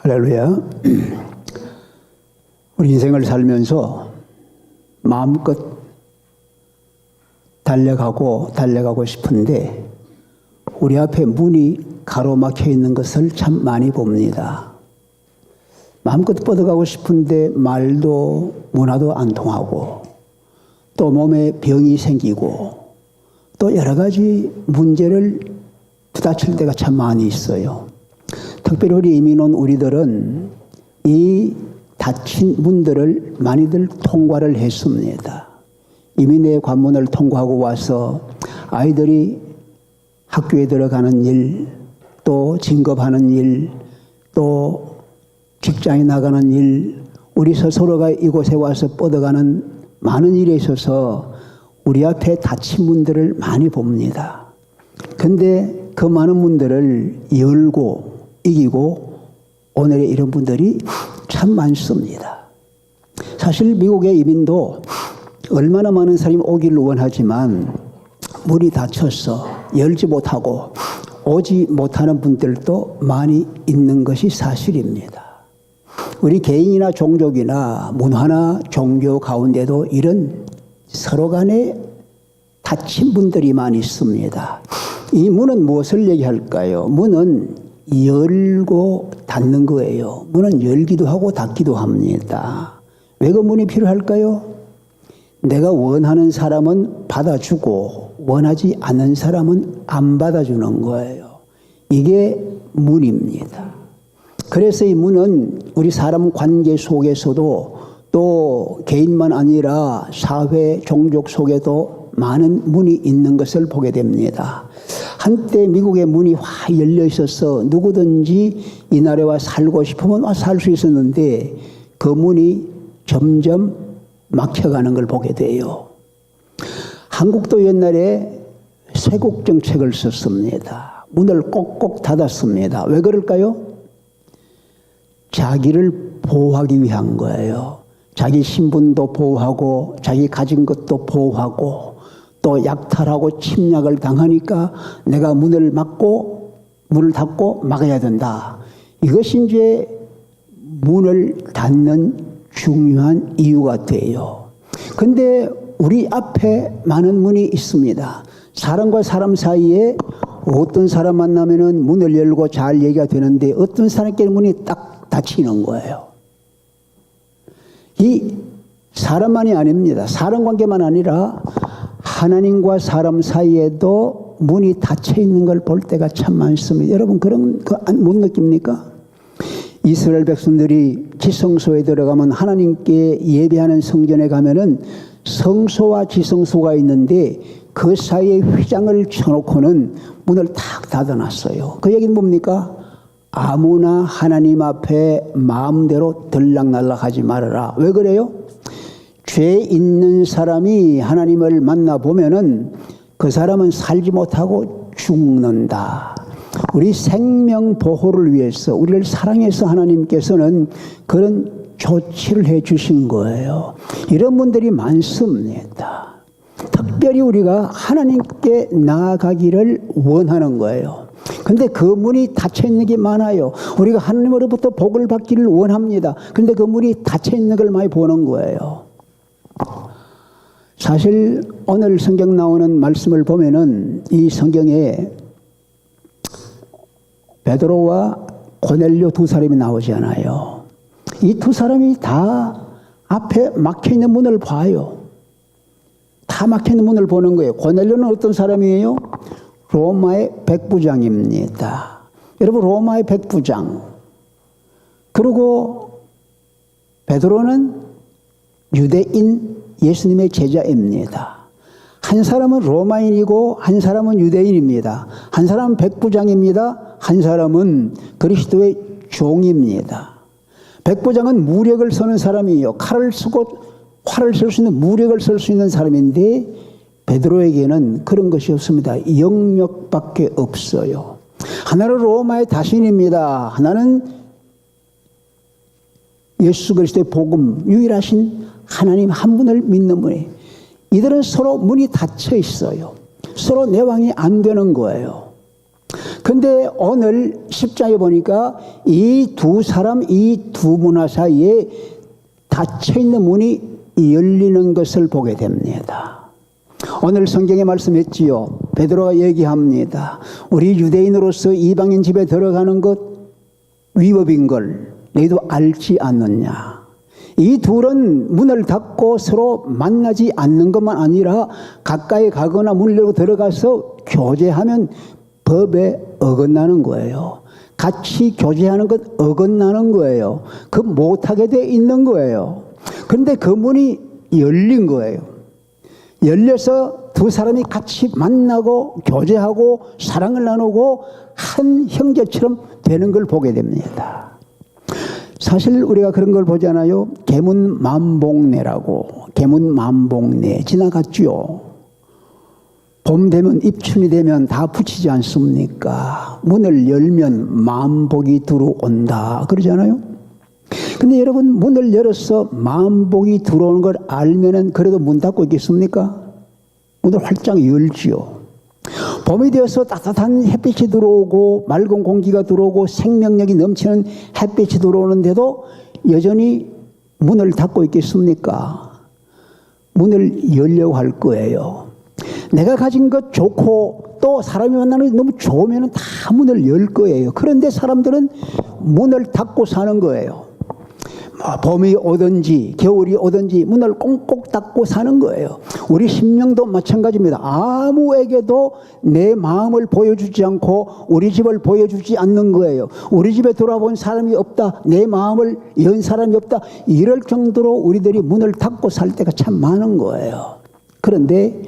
할렐루야. 우리 인생을 살면서 마음껏 달려가고 싶은데 우리 앞에 문이 가로막혀 있는 것을 참 많이 봅니다. 마음껏 뻗어가고 싶은데 말도 문화도 안 통하고 또 몸에 병이 생기고 또 여러 가지 문제를 부딪힐 때가 참 많이 있어요. 특별히 우리 이민 온 우리들은 이 닫힌 문들을 많이들 통과를 했습니다. 이민의 관문을 통과하고 와서 아이들이 학교에 들어가는 일, 또 진급하는 일, 또 직장에 나가는 일, 우리 스스로가 이곳에 와서 뻗어가는 많은 일에 있어서 우리 앞에 닫힌 문들을 많이 봅니다. 근데 그 많은 문들을 열고 이기고 오늘의 이런 분들이 참 많습니다. 사실 미국의 이민도 얼마나 많은 사람이 오기를 원하지만 문이 닫혀서 열지 못하고 오지 못하는 분들도 많이 있는 것이 사실입니다. 우리 개인이나 종족이나 문화나 종교 가운데도 이런 서로 간에 닫힌 분들이 많이 있습니다. 이 문은 무엇을 얘기할까요? 문은 열고 닫는 거예요. 문은 열기도 하고 닫기도 합니다. 왜 그 문이 필요할까요? 내가 원하는 사람은 받아주고 원하지 않는 사람은 안 받아주는 거예요. 이게 문입니다. 그래서 이 문은 우리 사람 관계 속에서도 또 개인만 아니라 사회, 종족 속에도 많은 문이 있는 것을 보게 됩니다. 한때 미국의 문이 확 열려 있어서 누구든지 이 나라에 와 살고 싶으면 와 살 수 있었는데 그 문이 점점 막혀가는 걸 보게 돼요. 한국도 옛날에 쇄국 정책을 썼습니다. 문을 꼭꼭 닫았습니다. 왜 그럴까요? 자기를 보호하기 위한 거예요. 자기 신분도 보호하고 자기 가진 것도 보호하고 또 약탈하고 침략을 당하니까 내가 문을 닫고 막아야 된다. 이것이 이제 문을 닫는 중요한 이유가 돼요. 근데 우리 앞에 많은 문이 있습니다. 사람과 사람 사이에 어떤 사람 만나면은 문을 열고 잘 얘기가 되는데 어떤 사람끼리 문이 딱 닫히는 거예요. 이 사람만이 아닙니다. 사람 관계만 아니라 하나님과 사람 사이에도 문이 닫혀 있는 걸 볼 때가 참 많습니다. 여러분 그런 거 못 느낍니까? 이스라엘 백성들이 지성소에 들어가면 하나님께 예배하는 성전에 가면은 성소와 지성소가 있는데 그 사이에 휘장을 쳐놓고는 문을 탁 닫아놨어요. 그 얘기는 뭡니까? 아무나 하나님 앞에 마음대로 들락날락하지 말아라. 왜 그래요? 죄 있는 사람이 하나님을 만나보면은 그 사람은 살지 못하고 죽는다. 우리 생명 보호를 위해서 우리를 사랑해서 하나님께서는 그런 조치를 해 주신 거예요. 이런 분들이 많습니다. 특별히 우리가 하나님께 나아가기를 원하는 거예요. 근데 그 문이 닫혀 있는 게 많아요. 우리가 하나님으로부터 복을 받기를 원합니다. 근데 그 문이 닫혀 있는 걸 많이 보는 거예요. 사실 오늘 성경 나오는 말씀을 보면은 이 성경에 베드로와 고넬료 두 사람이 나오잖아요. 이 두 사람이 다 앞에 막혀있는 문을 봐요. 다 막혀있는 문을 보는 거예요. 고넬료는 어떤 사람이에요? 로마의 백부장입니다. 여러분 로마의 백부장. 그리고 베드로는 유대인 예수님의 제자입니다. 한 사람은 로마인이고 한 사람은 유대인입니다. 한 사람은 백부장입니다. 한 사람은 그리스도의 종입니다. 백부장은 무력을 쓰는 사람이에요. 칼을 쓰고 활을 쓸 수 있는 무력을 쓸 수 있는 사람인데 베드로에게는 그런 것이 없습니다. 영역밖에 없어요. 하나는 로마의 다신입니다. 하나는 예수 그리스도의 복음 유일하신 하나님 한 분을 믿는 분이. 이들은 서로 문이 닫혀 있어요. 서로 내왕이 안 되는 거예요. 근데 오늘 10장에 보니까 이 두 사람, 이 두 문화 사이에 닫혀있는 문이 열리는 것을 보게 됩니다. 오늘 성경에 말씀했지요. 베드로가 얘기합니다. 우리 유대인으로서 이방인 집에 들어가는 것 위법인 걸 너희도 알지 않느냐. 이 둘은 문을 닫고 서로 만나지 않는 것만 아니라 가까이 가거나 문을 열고 들어가서 교제하면 법에 어긋나는 거예요. 같이 교제하는 것 어긋나는 거예요. 그 못하게 돼 있는 거예요. 그런데 그 문이 열린 거예요. 열려서 두 사람이 같이 만나고 교제하고 사랑을 나누고 한 형제처럼 되는 걸 보게 됩니다. 사실 우리가 그런 걸 보잖아요. 계문만복내라고. 계문만복내 지나갔죠. 봄 되면 입춘이 되면 다 붙이지 않습니까? 문을 열면 만복이 들어온다 그러잖아요. 근데 여러분 문을 열어서 만복이 들어오는 걸 알면은 그래도 문 닫고 있겠습니까? 문을 활짝 열지요. 봄이 되어서 따뜻한 햇빛이 들어오고 맑은 공기가 들어오고 생명력이 넘치는 햇빛이 들어오는데도 여전히 문을 닫고 있겠습니까? 문을 열려고 할 거예요. 내가 가진 것 좋고 또 사람이 만나는 게 너무 좋으면 다 문을 열 거예요. 그런데 사람들은 문을 닫고 사는 거예요. 봄이 오든지 겨울이 오든지 문을 꽁꽁 닫고 사는 거예요. 우리 심령도 마찬가지입니다. 아무에게도 내 마음을 보여주지 않고 우리 집을 보여주지 않는 거예요. 우리 집에 돌아본 사람이 없다. 내 마음을 연 사람이 없다. 이럴 정도로 우리들이 문을 닫고 살 때가 참 많은 거예요. 그런데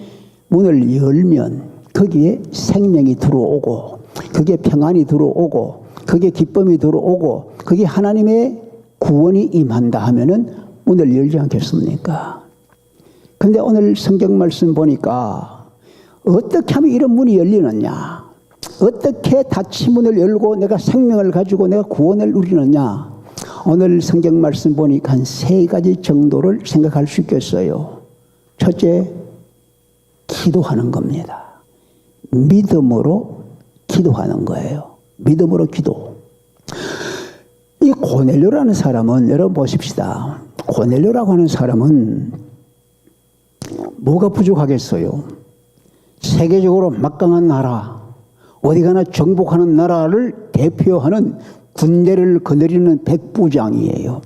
문을 열면 거기에 생명이 들어오고 거기에 평안이 들어오고 거기에 기쁨이 들어오고 거기에 하나님의 구원이 임한다 하면은 문을 열지 않겠습니까? 근데 오늘 성경 말씀 보니까 어떻게 하면 이런 문이 열리느냐? 어떻게 닫힌 문을 열고 내가 생명을 가지고 내가 구원을 누리느냐? 오늘 성경 말씀 보니까 한 3가지 정도를 생각할 수 있겠어요. 첫째, 기도하는 겁니다. 믿음으로 기도하는 거예요. 믿음으로 기도. 이 고넬료라는 사람은 여러분 보십시다. 고넬료라고 하는 사람은 뭐가 부족하겠어요? 세계적으로 막강한 나라, 어디 가나 정복하는 나라를 대표하는 군대를 거느리는 백부장이에요.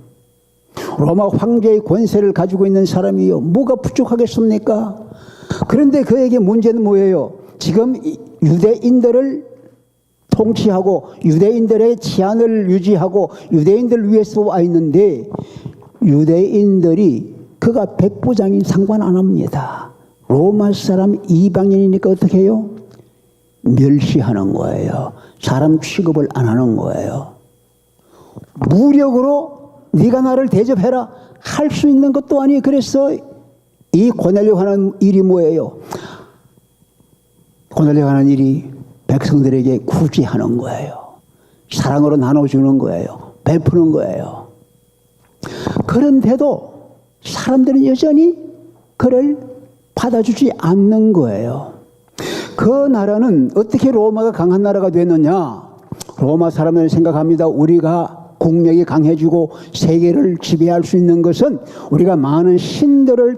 로마 황제의 권세를 가지고 있는 사람이요. 뭐가 부족하겠습니까? 그런데 그에게 문제는 뭐예요? 지금 유대인들을 통치하고 유대인들의 치안을 유지하고 유대인들을 위해서 와 있는데 유대인들이 그가 백부장인 상관 안 합니다. 로마 사람 이방인이니까 어떻게 해요? 멸시하는 거예요. 사람 취급을 안 하는 거예요. 무력으로 네가 나를 대접해라 할 수 있는 것도 아니에요. 그래서 이 고넬료 하는 일이 뭐예요? 고넬료 하는 일이 백성들에게 구제하는 거예요. 사랑으로 나눠주는 거예요. 베푸는 거예요. 그런데도 사람들은 여전히 그를 받아주지 않는 거예요. 그 나라는 어떻게 로마가 강한 나라가 됐느냐? 로마 사람들은 생각합니다. 우리가 국력이 강해지고 세계를 지배할 수 있는 것은 우리가 많은 신들을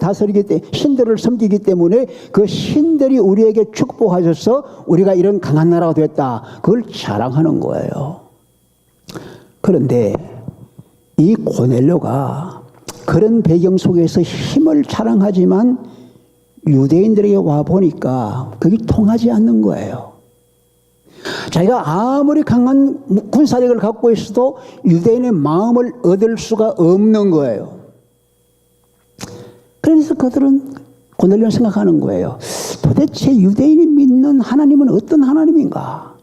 신들을 섬기기 때문에 그 신들이 우리에게 축복하셔서 우리가 이런 강한 나라가 됐다. 그걸 자랑하는 거예요. 그런데 이 고넬료가 그런 배경 속에서 힘을 자랑하지만 유대인들에게 와 보니까 그게 통하지 않는 거예요. 자기가 아무리 강한 군사력을 갖고 있어도 유대인의 마음을 얻을 수가 없는 거예요. 그래서 그들은 고넬료는 생각하는 거예요. 도대체 유대인이 믿는 하나님은 어떤 하나님인가?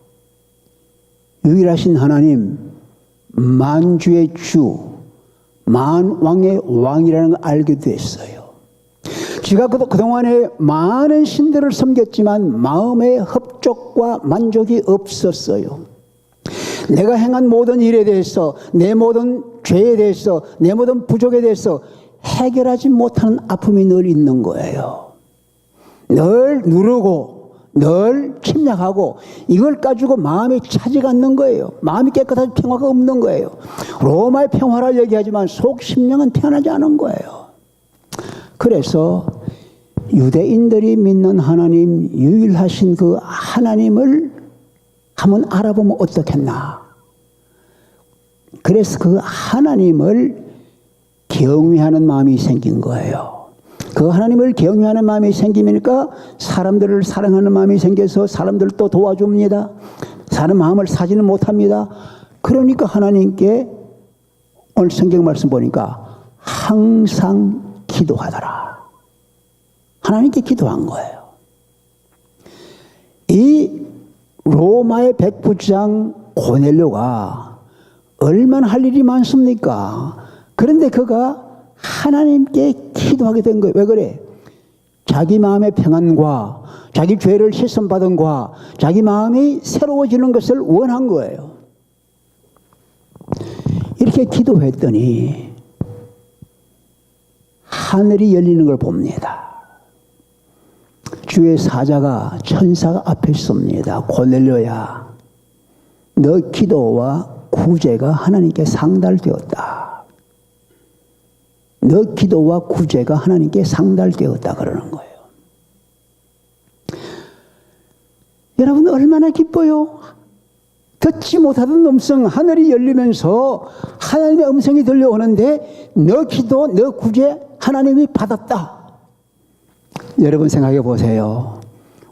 유일하신 하나님, 만주의 주, 만왕의 왕이라는 걸 알게 됐어요. 지가 그동안에 많은 신들을 섬겼지만 마음의 흡족과 만족이 없었어요. 내가 행한 모든 일에 대해서, 내 모든 죄에 대해서, 내 모든 부족에 대해서 해결하지 못하는 아픔이 늘 있는 거예요. 늘 누르고 늘 침략하고 이걸 가지고 마음이 차지가 않는 거예요. 마음이 깨끗하지 평화가 없는 거예요. 로마의 평화를 얘기하지만 속 심령은 평안하지 않은 거예요. 그래서 유대인들이 믿는 하나님, 유일하신 그 하나님을 한번 알아보면 어떻겠나. 그래서 그 하나님을 경외하는 마음이 생긴 거예요. 그 하나님을 경외하는 마음이 생기니까 사람들을 사랑하는 마음이 생겨서 사람들을 또 도와줍니다. 사람 마음을 사지는 못합니다. 그러니까 하나님께 오늘 성경 말씀 보니까 항상 기도하더라. 하나님께 기도한 거예요. 이 로마의 백부장 고넬료가 얼마나 할 일이 많습니까? 그런데 그가 하나님께 기도하게 된 거예요. 왜 그래? 자기 마음의 평안과 자기 죄를 씻음받은 과 자기 마음이 새로워지는 것을 원한 거예요. 이렇게 기도했더니 하늘이 열리는 걸 봅니다. 주의 사자가 천사가 앞에 섭니다. 고넬료야, 너 기도와 구제가 하나님께 상달되었다. 너 기도와 구제가 하나님께 상달되었다 그러는 거예요. 여러분 얼마나 기뻐요. 듣지 못하던 음성 하늘이 열리면서 하나님의 음성이 들려오는데 너 기도, 너 구제 하나님이 받았다. 여러분 생각해 보세요.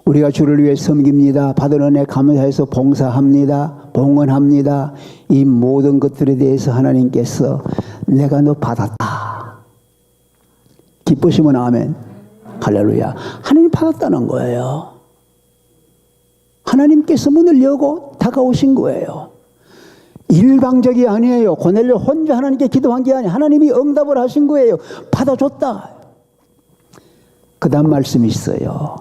우리가 주를 위해 섬깁니다. 받은 은혜 감사해서 봉사합니다. 봉헌합니다. 이 모든 것들에 대해서 하나님께서 내가 너 받았다. 기쁘시면 아멘. 할렐루야. 하나님 받았다는 거예요. 하나님께서 문을 여고 다가오신 거예요. 일방적이 아니에요. 고넬료 혼자 하나님께 기도한 게 아니에요. 하나님이 응답을 하신 거예요. 받아줬다. 그 다음 말씀이 있어요.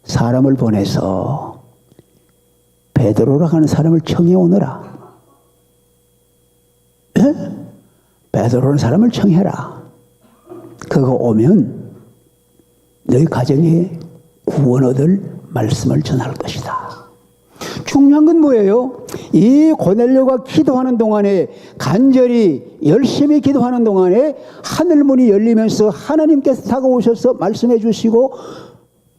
사람을 보내서 베드로라고 하는 사람을 청해 오너라. 예? 베드로라는 사람을 청해라. 그거 오면 너희 가정에 구원 얻을 말씀을 전할 것이다. 중요한 건 뭐예요? 이 고넬료가 기도하는 동안에 간절히 열심히 기도하는 동안에 하늘문이 열리면서 하나님께서 다가오셔서 말씀해 주시고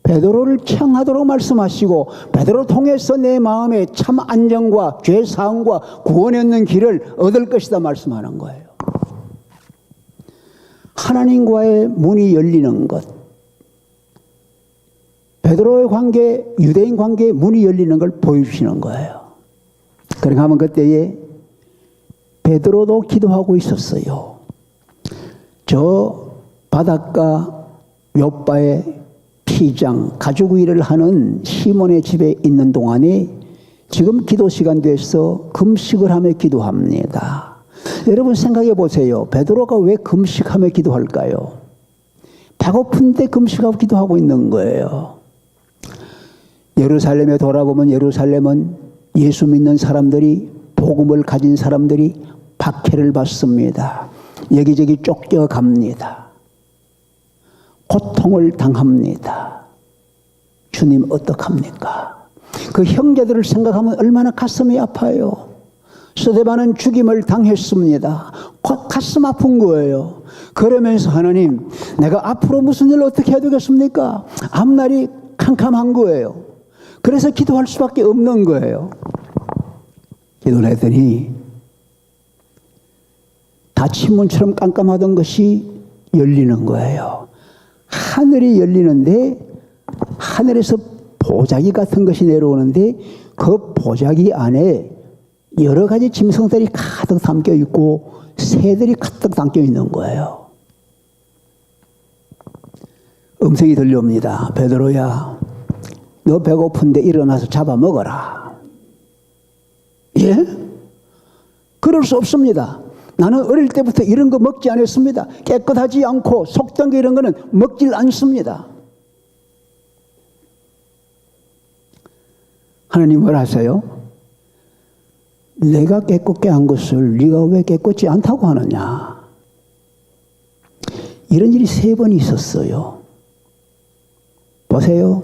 베드로를 청하도록 말씀하시고 베드로 통해서 내 마음에 참 안정과 죄 사함과 구원에 있는 길을 얻을 것이다 말씀하는 거예요. 하나님과의 문이 열리는 것, 베드로의 관계, 유대인 관계의 문이 열리는 걸 보여주시는 거예요. 그러니까 하면 그때에 베드로도 기도하고 있었어요. 저 바닷가 요바의 피장, 가죽 일을 하는 시몬의 집에 있는 동안에 지금 기도 시간 돼서 금식을 하며 기도합니다. 여러분 생각해 보세요. 베드로가 왜 금식하며 기도할까요? 배고픈데 금식하고 기도하고 있는 거예요. 예루살렘에 돌아보면 예루살렘은 예수 믿는 사람들이, 복음을 가진 사람들이 박해를 받습니다. 여기저기 쫓겨갑니다. 고통을 당합니다. 주님 어떡합니까? 그 형제들을 생각하면 얼마나 가슴이 아파요. 스데반은 죽임을 당했습니다. 가슴 아픈 거예요. 그러면서 하나님, 내가 앞으로 무슨 일을 어떻게 해야 되겠습니까? 앞날이 캄캄한 거예요. 그래서 기도할 수밖에 없는 거예요. 기도를 했더니 닫힌 문처럼 깜깜하던 것이 열리는 거예요. 하늘이 열리는데 하늘에서 보자기 같은 것이 내려오는데 그 보자기 안에 여러 가지 짐승들이 가득 담겨 있고 새들이 가득 담겨 있는 거예요. 음성이 들려옵니다. 베드로야, 너 배고픈데 일어나서 잡아먹어라. 예? 그럴 수 없습니다. 나는 어릴 때부터 이런 거 먹지 않았습니다. 깨끗하지 않고 속된 거 이런 거는 먹질 않습니다. 하나님 뭘 하세요? 내가 깨끗게 한 것을 네가 왜 깨끗지 않다고 하느냐. 이런 일이 3번 있었어요. 보세요.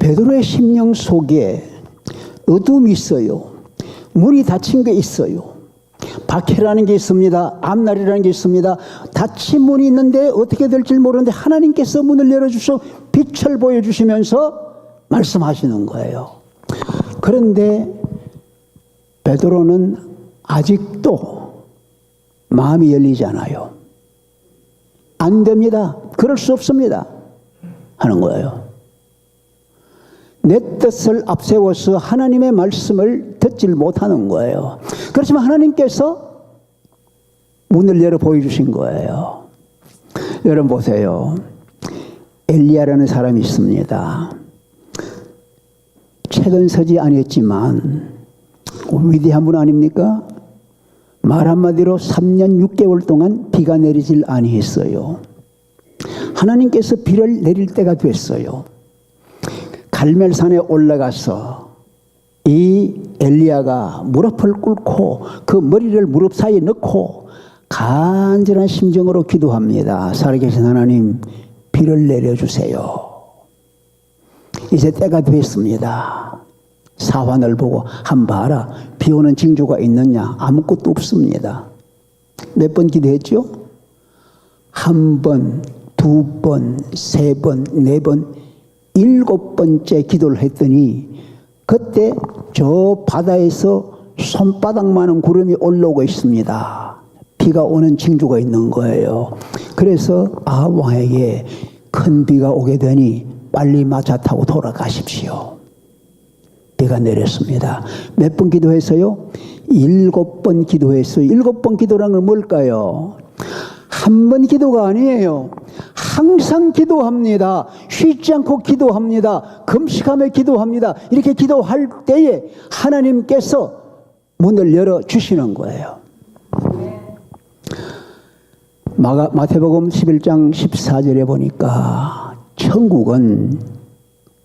베드로의 심령 속에 어둠이 있어요. 문이 닫힌 게 있어요. 박해라는 게 있습니다. 앞날이라는 게 있습니다. 닫힌 문이 있는데 어떻게 될지 모르는데 하나님께서 문을 열어주셔 빛을 보여주시면서 말씀하시는 거예요. 그런데 베드로는 아직도 마음이 열리지 않아요. 안 됩니다. 그럴 수 없습니다. 하는 거예요. 내 뜻을 앞세워서 하나님의 말씀을 듣질 못하는 거예요. 그렇지만 하나님께서 문을 열어 보여주신 거예요. 여러분 보세요. 엘리야라는 사람이 있습니다. 책은 서지 않았지만 위대한 분 아닙니까? 말 한마디로 3년 6개월 동안 비가 내리질 아니했어요. 하나님께서 비를 내릴 때가 됐어요. 갈멜산에 올라가서 이 엘리야가 무릎을 꿇고 그 머리를 무릎 사이에 넣고 간절한 심정으로 기도합니다. 살아계신 하나님, 비를 내려주세요. 이제 때가 됐습니다. 사환을 보고 한번 봐라. 비 오는 징조가 있느냐? 아무것도 없습니다. 몇 번 기도했죠? 한 번, 두 번, 세 번, 네 번, 7번째 기도를 했더니 그때 저 바다에서 손바닥만한 구름이 올라오고 있습니다. 비가 오는 징조가 있는 거예요. 그래서 아합 왕에게 큰 비가 오게 되니 빨리 마차 타고 돌아가십시오. 비가 내렸습니다. 몇 번 기도했어요? 7번 기도했어요. 7번 기도라는 건 뭘까요? 한 번 기도가 아니에요. 항상 기도합니다. 쉬지 않고 기도합니다. 금식하며 기도합니다. 이렇게 기도할 때에 하나님께서 문을 열어주시는 거예요. 마태복음 11장 14절에 보니까 천국은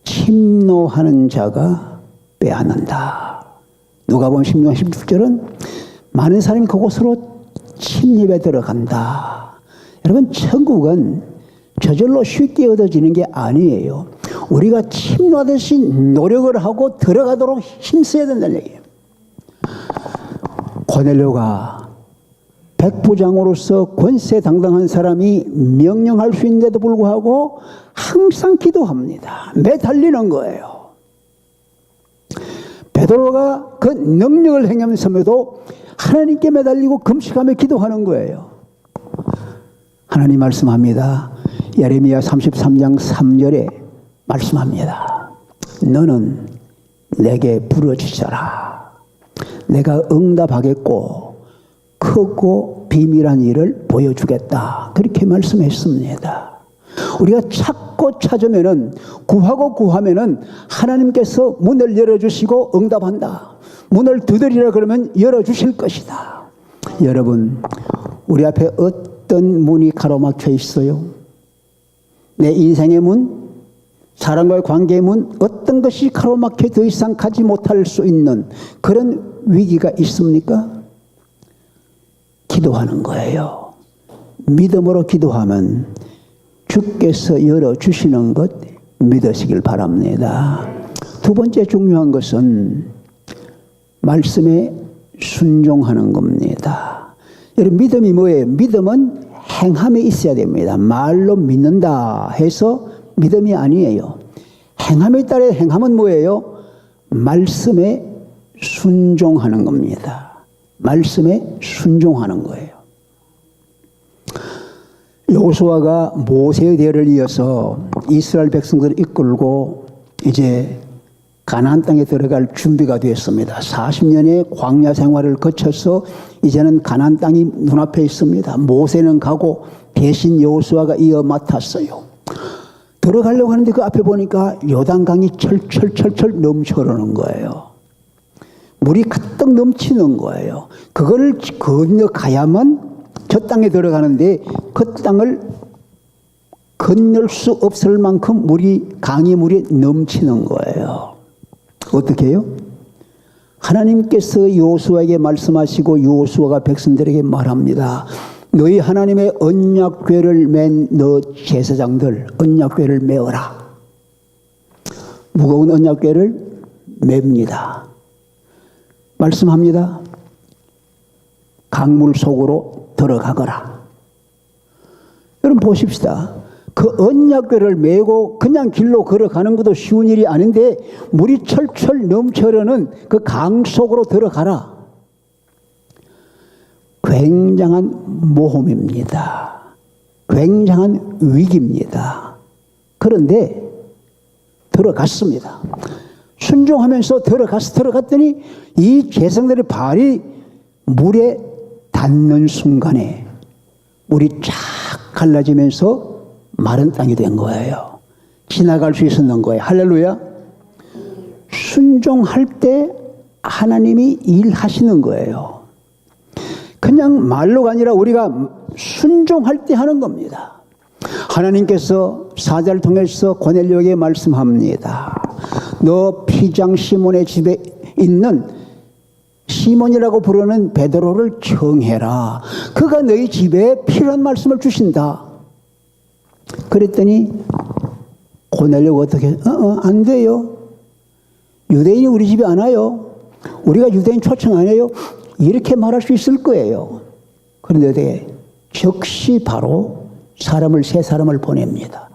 침노하는 자가 빼앗는다. 누가복음 16장 16절은 많은 사람이 그곳으로 침입에 들어간다. 여러분, 천국은 저절로 쉽게 얻어지는 게 아니에요. 우리가 침노하듯이 노력을 하고 들어가도록 힘써야 된다는 얘기예요. 고넬료가 백부장으로서 권세당당한 사람이 명령할 수 있는데도 불구하고 항상 기도합니다. 매달리는 거예요. 베드로가 그 능력을 행하면서도 하나님께 매달리고 금식하며 기도하는 거예요. 하나님 말씀합니다. 예레미야 33장 3절에 말씀합니다. 너는 내게 부르짖어라. 내가 응답하겠고 크고 비밀한 일을 보여주겠다. 그렇게 말씀했습니다. 우리가 찾고 찾으면은, 구하고 구하면은 하나님께서 문을 열어주시고 응답한다. 문을 두드리라 그러면 열어주실 것이다. 여러분, 우리 앞에 어떤 문이 가로막혀 있어요? 내 인생의 문, 사람과의 관계의 문, 어떤 것이 가로막혀 더 이상 가지 못할 수 있는 그런 위기가 있습니까? 기도하는 거예요. 믿음으로 기도하면 주께서 열어주시는 것 믿으시길 바랍니다. 두 번째 중요한 것은 말씀에 순종하는 겁니다. 여러분, 믿음이 뭐예요? 믿음은 행함에 있어야 됩니다. 말로 믿는다 해서 믿음이 아니에요. 행함에 따라 행함은 뭐예요? 말씀에 순종하는 겁니다. 말씀에 순종하는 거예요. 여호수아가 모세의 대를 이어서 이스라엘 백성들을 이끌고 이제 가나안 땅에 들어갈 준비가 되었습니다. 40년의 광야 생활을 거쳐서 이제는 가나안 땅이 눈앞에 있습니다. 모세는 가고 대신 여호수아가 이어 맡았어요. 들어가려고 하는데 그 앞에 보니까 요단강이 철철철철 넘쳐흐르는 거예요. 물이 가득 넘치는 거예요. 그걸 건너가야만 저 땅에 들어가는데 그 땅을 건널 수 없을 만큼 강의 물이 넘치는 거예요. 어떻게 해요? 하나님께서 여호수아에게 말씀하시고 여호수아가 백성들에게 말합니다. 너희 하나님의 언약궤를 맨 너 제사장들 언약궤를 메어라. 무거운 언약궤를 맵니다. 말씀합니다. 강물 속으로 들어가거라. 여러분 보십시다. 그 언약궤를 메고 그냥 길로 걸어가는 것도 쉬운 일이 아닌데 물이 철철 넘쳐흐르는 그 강 속으로 들어가라. 굉장한 모험입니다. 굉장한 위기입니다. 그런데 들어갔습니다. 순종하면서 들어갔더니 이 제사장들의 발이 물에 닿는 순간에 물이 쫙 갈라지면서 마른 땅이 된 거예요. 지나갈 수 있었는 거예요. 할렐루야. 순종할 때 하나님이 일하시는 거예요. 그냥 말로가 아니라 우리가 순종할 때 하는 겁니다. 하나님께서 사자를 통해서 고넬료에게 말씀합니다. 너 피장 시몬의 집에 있는 시몬이라고 부르는 베드로를 청해라. 그가 너희 집에 필요한 말씀을 주신다. 그랬더니 고넬료가 어떻게 안 돼요. 유대인이 우리 집에 안 와요. 우리가 유대인 초청 안 해요. 이렇게 말할 수 있을 거예요. 그런데 즉시 바로 세 사람을 보냅니다.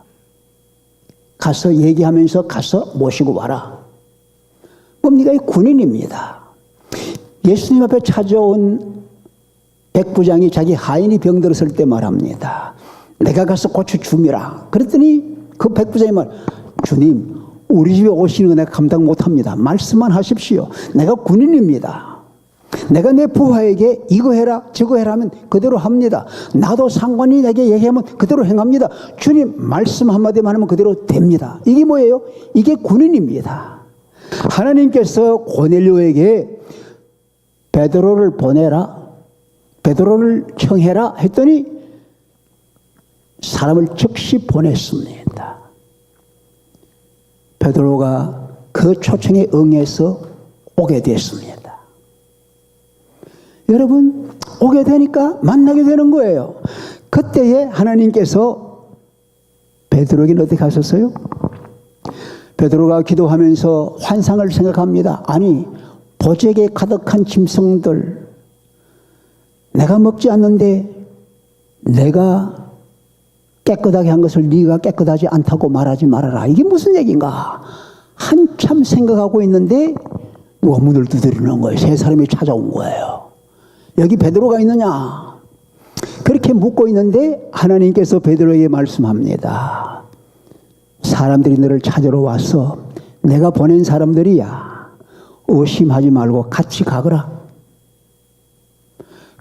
가서 얘기하면서 가서 모시고 와라. 뭡니까? 이 군인입니다. 예수님 앞에 찾아온 백부장이 자기 하인이 병들었을 때 말합니다. 내가 가서 고쳐 줌이라. 그랬더니 그 백부장이 주님, 우리 집에 오시는 거 내가 감당 못합니다. 말씀만 하십시오. 내가 군인입니다. 내가 내 부하에게 이거 해라 저거 해라 하면 그대로 합니다. 나도 상관이 내게 얘기하면 그대로 행합니다. 주님 말씀 한마디만 하면 그대로 됩니다. 이게 뭐예요? 이게 군인입니다. 하나님께서 고넬료에게 베드로를 보내라, 베드로를 청해라 했더니 사람을 즉시 보냈습니다. 베드로가 그 초청에 응해서 오게 됐습니다. 여러분, 오게 되니까 만나게 되는 거예요. 그때에 하나님께서 베드로에게 어떻게 하셨어요? 베드로가 기도하면서 환상을 생각합니다. 아니, 보재기에 가득한 짐승들 내가 먹지 않는데 내가 깨끗하게 한 것을 네가 깨끗하지 않다고 말하지 말아라. 이게 무슨 얘기인가? 한참 생각하고 있는데 누가 문을 두드리는 거예요. 세 사람이 찾아온 거예요. 여기 베드로가 있느냐? 그렇게 묻고 있는데 하나님께서 베드로에게 말씀합니다. 사람들이 너를 찾으러 와서 내가 보낸 사람들이야. 의심하지 말고 같이 가거라.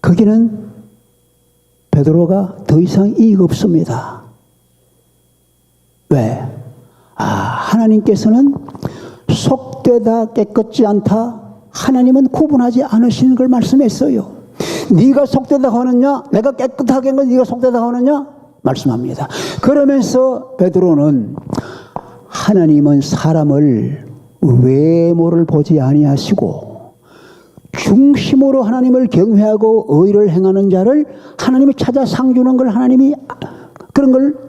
거기는 베드로가 더 이상 이익 없습니다. 왜? 하나님께서는 속되다 깨끗지 않다 하나님은 구분하지 않으시는 걸 말씀했어요. 네가 속되다 하느냐 내가 깨끗하게 한 건 네가 속되다 하느냐 말씀합니다. 그러면서 베드로는 하나님은 사람을 외모를 보지 아니하시고 중심으로 하나님을 경외하고 의를 행하는 자를 하나님이 찾아 상 주는 걸 하나님이 그런 걸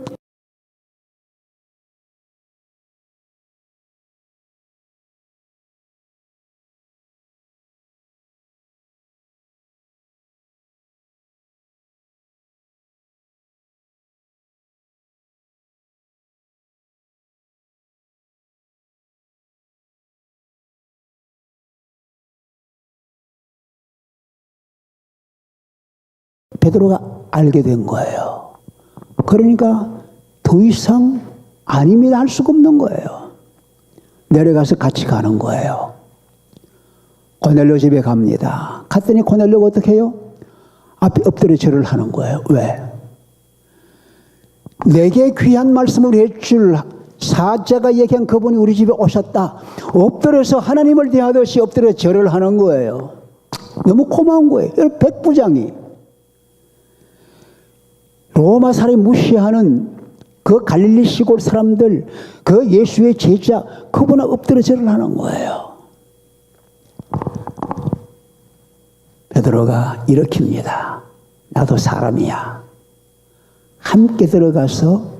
베드로가 알게 된 거예요. 그러니까 더 이상 아닙니다 할 수가 없는 거예요. 내려가서 같이 가는 거예요. 고넬료 집에 갑니다. 갔더니 고넬료가 어떻게 해요? 앞에 엎드려 절을 하는 거예요. 왜? 내게 귀한 말씀을 해줄 사자가 얘기한 그분이 우리 집에 오셨다. 엎드려서 하나님을 대하듯이 엎드려 절을 하는 거예요. 너무 고마운 거예요. 백부장이 로마 사람이 무시하는 그 갈릴리 시골 사람들, 그 예수의 제자, 그분은 엎드려 절을 하는 거예요. 베드로가 일으킵니다. 나도 사람이야. 함께 들어가서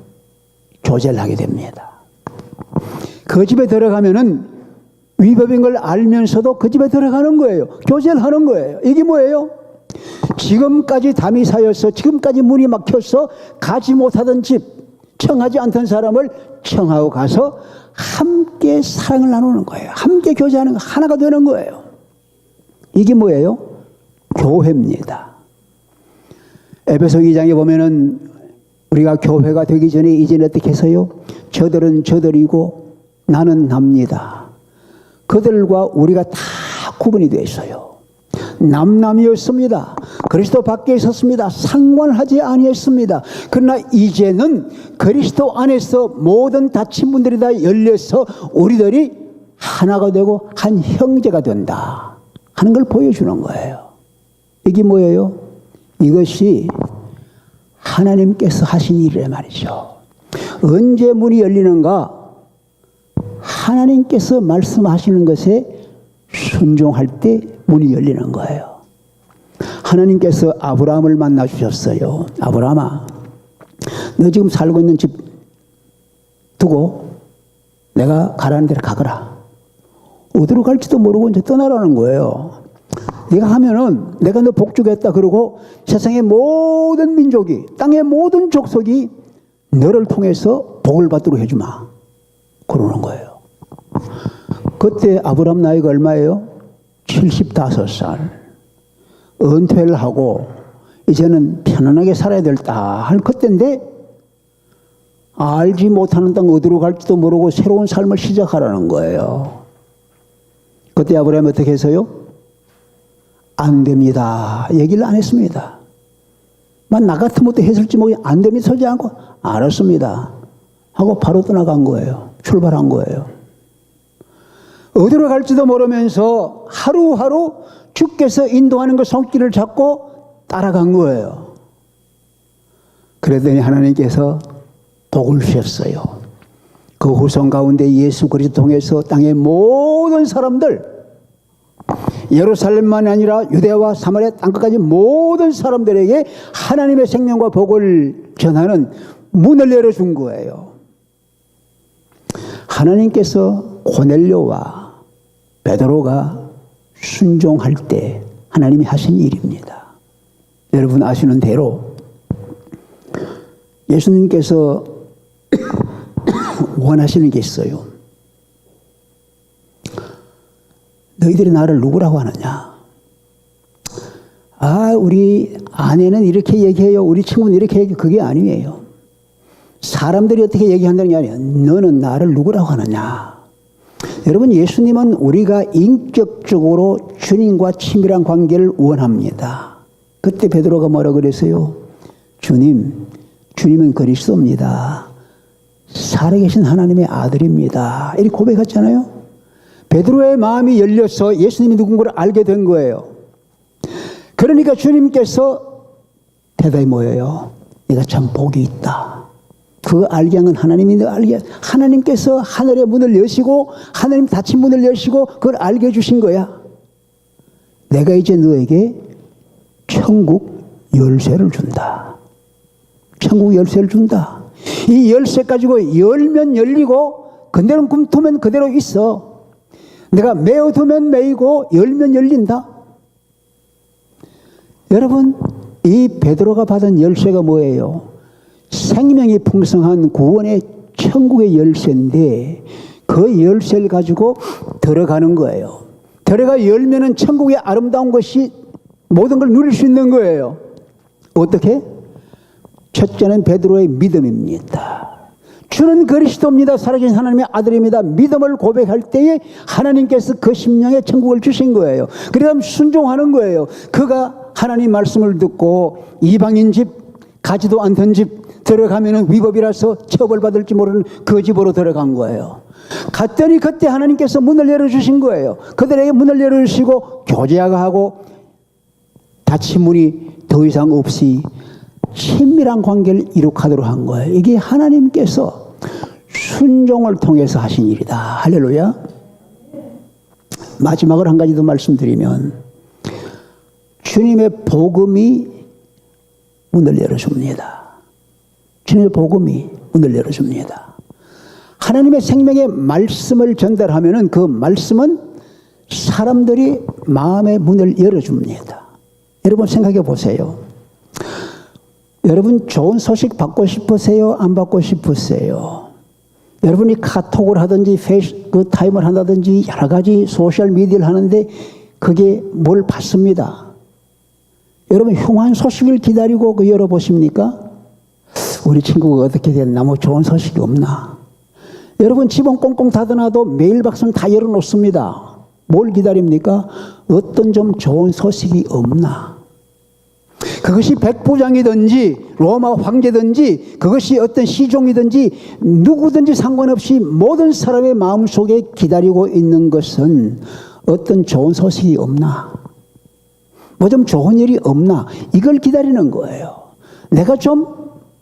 교제를 하게 됩니다. 그 그 집에 들어가면은 위법인 걸 알면서도 그 집에 들어가는 거예요. 교제를 하는 거예요. 이게 뭐예요? 지금까지 담이 쌓여서 지금까지 문이 막혀서 가지 못하던 집, 청하지 않던 사람을 청하고 가서 함께 사랑을 나누는 거예요. 함께 교제하는 거, 하나가 되는 거예요. 이게 뭐예요? 교회입니다. 에베소 2장에 보면은 우리가 교회가 되기 전에 이제는 어떻게 해서요? 저들은 저들이고 나는 납니다. 그들과 우리가 다 구분이 되어 있어요. 남남이었습니다. 그리스도 밖에 있었습니다. 상관하지 아니했습니다. 그러나 이제는 그리스도 안에서 모든 닫힌 문들이 다 열려서 우리들이 하나가 되고 한 형제가 된다 하는 걸 보여주는 거예요. 이게 뭐예요? 이것이 하나님께서 하신 일이란 말이죠. 언제 문이 열리는가? 하나님께서 말씀하시는 것에 순종할 때 문이 열리는 거예요. 하나님께서 아브라함을 만나 주셨어요. 아브라함아, 너 지금 살고 있는 집 두고 내가 가라는 데로 가거라. 어디로 갈지도 모르고 이제 떠나라는 거예요. 네가 하면은 내가 너 복주겠다 그러고 세상의 모든 민족이, 땅의 모든 족속이 너를 통해서 복을 받도록 해주마. 그러는 거예요. 그때 아브라함 나이가 얼마예요? 75살. 은퇴를 하고 이제는 편안하게 살아야 될다 할 그때인데 알지 못하는 땅 어디로 갈지도 모르고 새로운 삶을 시작하라는 거예요. 그때 아브라함이 어떻게 해서요? 안 됩니다. 얘기를 안 했습니다. 나 같으면 또 했을지 모르겠 안 됩니다. 서지 않고 알았습니다 하고 바로 떠나간 거예요. 출발한 거예요. 어디로 갈지도 모르면서 하루하루 주께서 인도하는 그 손길을 잡고 따라간 거예요. 그랬더니 하나님께서 복을 주셨어요. 그 후손 가운데 예수 그리스도 통해서 땅의 모든 사람들, 예루살렘만이 아니라 유대와 사마리아 땅끝까지 모든 사람들에게 하나님의 생명과 복을 전하는 문을 열어준 거예요. 하나님께서 고넬료와 베드로가 순종할 때 하나님이 하신 일입니다. 여러분 아시는 대로 예수님께서 원하시는 게 있어요. 너희들이 나를 누구라고 하느냐? 우리 아내는 이렇게 얘기해요. 우리 친구는 이렇게 얘기해요. 그게 아니에요. 사람들이 어떻게 얘기한다는 게 아니에요. 너는 나를 누구라고 하느냐? 여러분, 예수님은 우리가 인격적으로 주님과 친밀한 관계를 원합니다. 그때 베드로가 뭐라 그랬어요? 주님은 그리스도입니다. 살아계신 하나님의 아들입니다. 이렇게 고백했잖아요. 베드로의 마음이 열려서 예수님이 누군가를 알게 된 거예요. 그러니까 주님께서 대답이 뭐예요? 네가 참 복이 있다. 그 알게 한 건 하나님이 알게, 하나님께서 하늘의 문을 여시고 하나님 닫힌 문을 여시고 그걸 알게 해주신 거야. 내가 이제 너에게 천국 열쇠를 준다. 천국 열쇠를 준다. 이 열쇠 가지고 열면 열리고 그대로 두면 그대로 있어. 내가 메어두면 메이고 열면 열린다. 여러분, 이 베드로가 받은 열쇠가 뭐예요? 생명이 풍성한 구원의 천국의 열쇠인데 그 열쇠를 가지고 들어가는 거예요. 들어가 열면은 천국의 아름다운 것이 모든 걸 누릴 수 있는 거예요. 어떻게? 첫째는 베드로의 믿음입니다. 주는 그리스도입니다. 살아계신 하나님의 아들입니다. 믿음을 고백할 때에 하나님께서 그 심령에 천국을 주신 거예요. 그다음 순종하는 거예요. 그가 하나님 말씀을 듣고 이방인 집, 가지도 않던 집 들어가면은 위법이라서 처벌받을지 모르는 그 집으로 들어간 거예요. 갔더니 그때 하나님께서 문을 열어주신 거예요. 그들에게 문을 열어주시고 교제하고 닫힌 문이 더 이상 없이 친밀한 관계를 이룩하도록 한 거예요. 이게 하나님께서 순종을 통해서 하신 일이다. 할렐루야. 마지막으로 한 가지 더 말씀드리면 주님의 복음이 문을 열어줍니다. 주님의 복음이 문을 열어줍니다. 하나님의 생명의 말씀을 전달하면은 그 말씀은 사람들이 마음의 문을 열어줍니다. 여러분 생각해 보세요. 여러분 좋은 소식 받고 싶으세요? 안 받고 싶으세요? 여러분이 카톡을 하든지 그 타임을 한다든지 여러 가지 소셜 미디어를 하는데 그게 뭘 받습니다. 여러분 흉한 소식을 기다리고 그 열어보십니까? 우리 친구가 어떻게 됐나? 뭐 좋은 소식이 없나? 여러분 집은 꽁꽁 닫아놔도 메일박스는 다 열어놓습니다. 뭘 기다립니까? 어떤 좀 좋은 소식이 없나? 그것이 백부장이든지 로마 황제든지 그것이 어떤 시종이든지 누구든지 상관없이 모든 사람의 마음속에 기다리고 있는 것은 어떤 좋은 소식이 없나? 뭐 좀 좋은 일이 없나? 이걸 기다리는 거예요. 내가 좀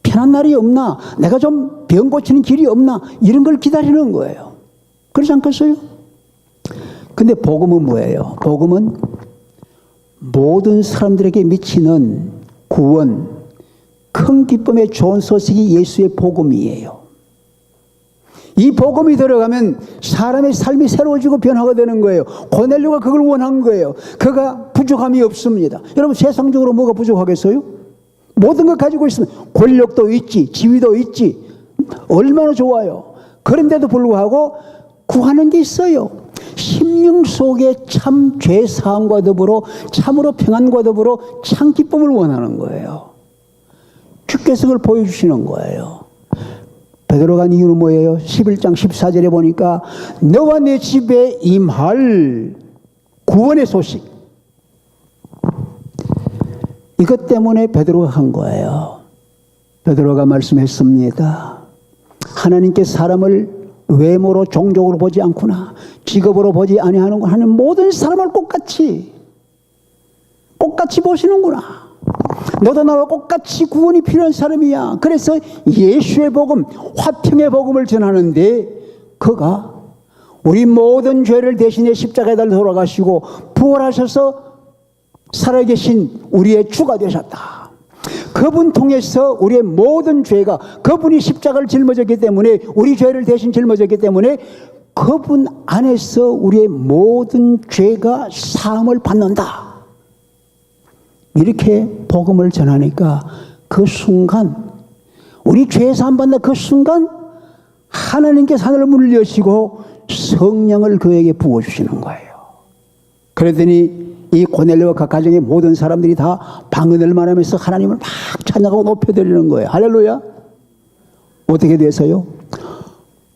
편한 날이 없나? 내가 좀 병 고치는 길이 없나? 이런 걸 기다리는 거예요. 그렇지 않겠어요? 근데 복음은 뭐예요? 복음은 모든 사람들에게 미치는 구원, 큰 기쁨의 좋은 소식이 예수의 복음이에요. 이 복음이 들어가면 사람의 삶이 새로워지고 변화가 되는 거예요. 고넬료가 그걸 원한 거예요. 그가 부족함이 없습니다. 여러분 세상적으로 뭐가 부족하겠어요? 모든 걸 가지고 있으면 권력도 있지, 지위도 있지. 얼마나 좋아요. 그런데도 불구하고 구하는 게 있어요. 심령 속에 참 죄사함과 더불어 참으로 평안과 더불어 참 기쁨을 원하는 거예요. 주께서 그걸 보여주시는 거예요. 베드로가 간 이유는 뭐예요? 11장 14절에 보니까 너와 내 집에 임할 구원의 소식. 이것 때문에 베드로가 한 거예요. 베드로가 말씀했습니다. 하나님께 사람을 외모로 종족으로 보지 않구나. 직업으로 보지 아니하는구나. 하는 모든 사람을 똑같이 보시는구나. 너도 나와 똑같이 구원이 필요한 사람이야. 그래서 예수의 복음, 화평의 복음을 전하는데 그가 우리 모든 죄를 대신해 십자가에 달려 돌아가시고 부활하셔서 살아계신 우리의 주가 되셨다. 그분 통해서 우리의 모든 죄가 그분이 십자가를 짊어졌기 때문에 우리 죄를 대신 짊어졌기 때문에 그분 안에서 우리의 모든 죄가 사함을 받는다. 이렇게 복음을 전하니까 그 순간 우리 죄 사함 받는 그 순간 하나님께서 하늘을 문을 여시고 성령을 그에게 부어주시는 거예요. 그러더니 이 고넬료와 각 가정의 모든 사람들이 다 방언을 말하면서 하나님을 막 찬양하고 높여드리는 거예요. 할렐루야. 어떻게 돼서요?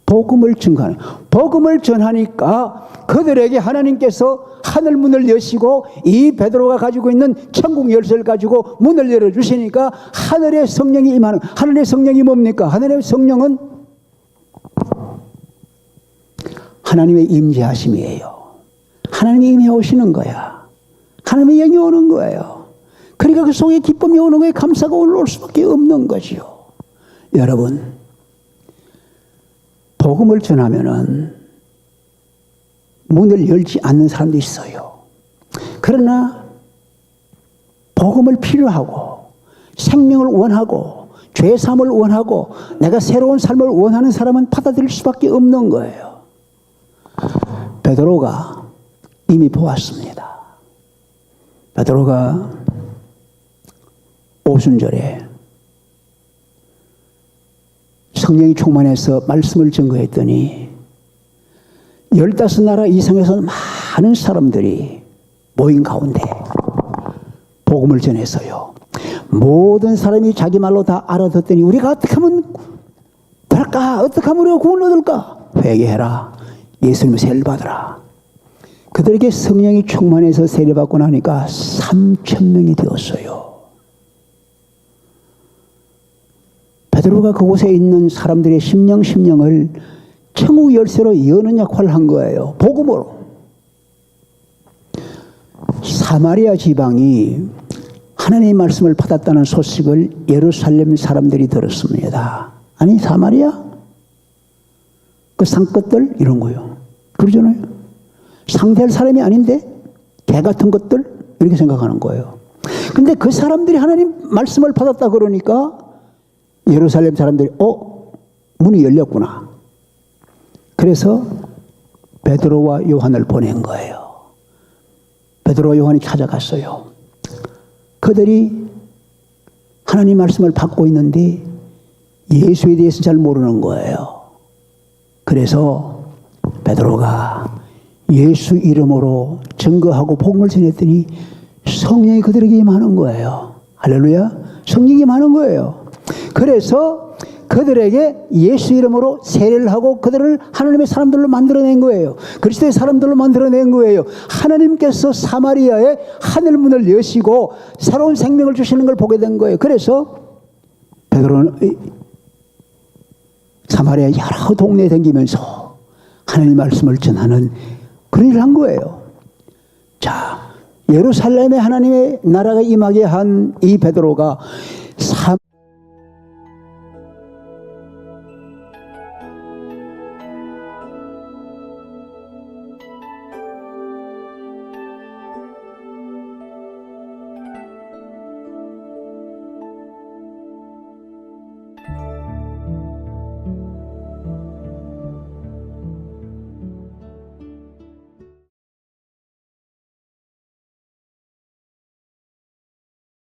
복음을 증거하는. 복음을 전하니까 그들에게 하나님께서 하늘 문을 여시고 이 베드로가 가지고 있는 천국 열쇠를 가지고 문을 열어주시니까 하늘의 성령이 임하는. 하늘의 성령이 뭡니까? 하늘의 성령은 하나님의 임재하심이에요. 하나님이 임해 오시는 거야. 하나님의 영이 오는 거예요. 그러니까 그 속에 기쁨이 오는 거예요. 감사가 올라올 수밖에 없는 거지요. 여러분, 복음을 전하면은 문을 열지 않는 사람도 있어요. 그러나 복음을 필요하고 생명을 원하고 죄사함을 원하고 내가 새로운 삶을 원하는 사람은 받아들일 수밖에 없는 거예요. 베드로가 이미 보았습니다. 베드로가 오순절에 성령이 충만해서 말씀을 증거했더니 15나라 이상에서 많은 사람들이 모인 가운데 복음을 전했어요. 모든 사람이 자기 말로 다 알아듣더니 우리가 어떻게 하면 될까? 어떻게 하면 우리가 구원을 얻을까? 회개해라. 예수님의 세례를 받으라. 그들에게 성령이 충만해서 세례받고 나니까 3,000명이 되었어요. 베드로가 그곳에 있는 사람들의 심령을 천국 열쇠로 여는 역할을 한 거예요. 복음으로. 사마리아 지방이 하나님의 말씀을 받았다는 소식을 예루살렘 사람들이 들었습니다. 아니 사마리아? 그 산것들 이런 거요. 그러잖아요. 상대할 사람이 아닌데 개 같은 것들 이렇게 생각하는 거예요. 근데 그 사람들이 하나님 말씀을 받았다 그러니까 예루살렘 사람들이 문이 열렸구나. 그래서 베드로와 요한을 보낸 거예요. 베드로와 요한이 찾아갔어요. 그들이 하나님 말씀을 받고 있는데 예수에 대해서 잘 모르는 거예요. 그래서 베드로가 예수 이름으로 증거하고 복음을 전했더니 성령이 그들에게 임하는 거예요. 할렐루야. 성령이 임하는 거예요. 그래서 그들에게 예수 이름으로 세례를 하고 그들을 하나님의 사람들로 만들어낸 거예요. 그리스도의 사람들로 만들어낸 거예요. 하나님께서 사마리아의 하늘문을 여시고 새로운 생명을 주시는 걸 보게 된 거예요. 그래서 베드로는 사마리아 여러 동네에 다니면서 하나님 말씀을 전하는 그런 일을 한 거예요. 자, 예루살렘에 하나님의 나라가 임하게 한 이 베드로가